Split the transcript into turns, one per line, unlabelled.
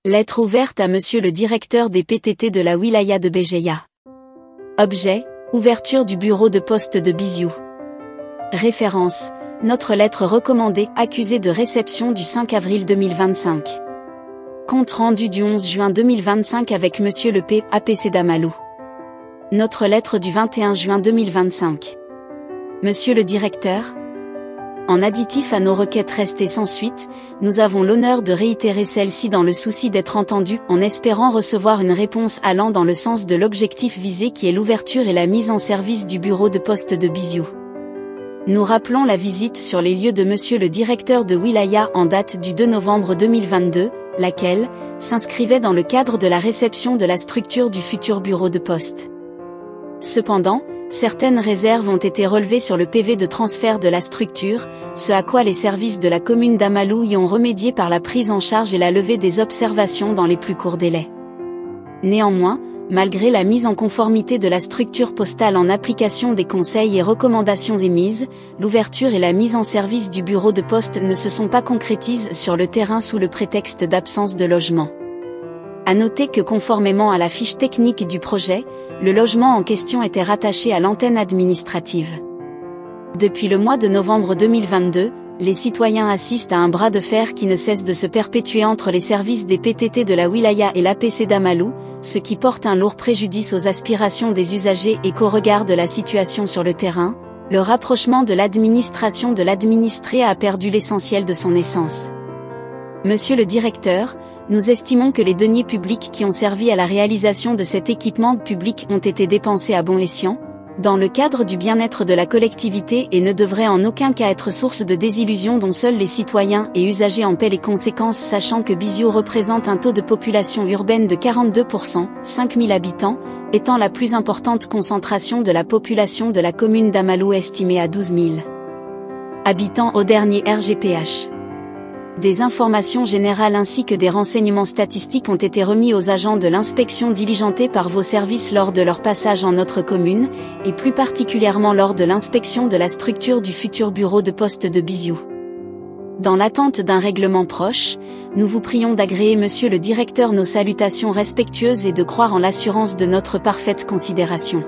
Lettre ouverte à Monsieur le directeur des PTT de la wilaya de Béjaïa. Objet, ouverture du bureau de poste de Biziou. Référence, notre lettre recommandée, accusée de réception du 5 avril 2025. Compte rendu du 11 juin 2025 avec Monsieur le P. APC Damalou. Notre lettre du 21 juin 2025. Monsieur le directeur, en additif à nos requêtes restées sans suite, nous avons l'honneur de réitérer celle-ci dans le souci d'être entendus, en espérant recevoir une réponse allant dans le sens de l'objectif visé qui est l'ouverture et la mise en service du bureau de poste de Biziou. Nous rappelons la visite sur les lieux de Monsieur le directeur de Wilaya en date du 2 novembre 2022, laquelle s'inscrivait dans le cadre de la réception de la structure du futur bureau de poste. Cependant, certaines réserves ont été relevées sur le PV de transfert de la structure, ce à quoi les services de la commune d'Amalou y ont remédié par la prise en charge et la levée des observations dans les plus courts délais. Néanmoins, malgré la mise en conformité de la structure postale en application des conseils et recommandations émises, l'ouverture et la mise en service du bureau de poste ne se sont pas concrétisées sur le terrain sous le prétexte d'absence de logement. À noter que conformément à la fiche technique du projet, le logement en question était rattaché à l'antenne administrative. Depuis le mois de novembre 2022, les citoyens assistent à un bras de fer qui ne cesse de se perpétuer entre les services des PTT de la wilaya et l'APC Damalou, ce qui porte un lourd préjudice aux aspirations des usagers et qu'au regard de la situation sur le terrain, le rapprochement de l'administration de l'administré a perdu l'essentiel de son essence. Monsieur le directeur, nous estimons que les deniers publics qui ont servi à la réalisation de cet équipement public ont été dépensés à bon escient, dans le cadre du bien-être de la collectivité et ne devraient en aucun cas être source de désillusion dont seuls les citoyens et usagers en paient les conséquences, sachant que Biziou représente un taux de population urbaine de 42%, 5000 habitants, étant la plus importante concentration de la population de la commune d'Amalou estimée à 12 000 habitants au dernier RGPH. Des informations générales ainsi que des renseignements statistiques ont été remis aux agents de l'inspection diligentés par vos services lors de leur passage en notre commune, et plus particulièrement lors de l'inspection de la structure du futur bureau de poste de Biziou. Dans l'attente d'un règlement proche, nous vous prions d'agréer Monsieur le directeur nos salutations respectueuses et de croire en l'assurance de notre parfaite considération.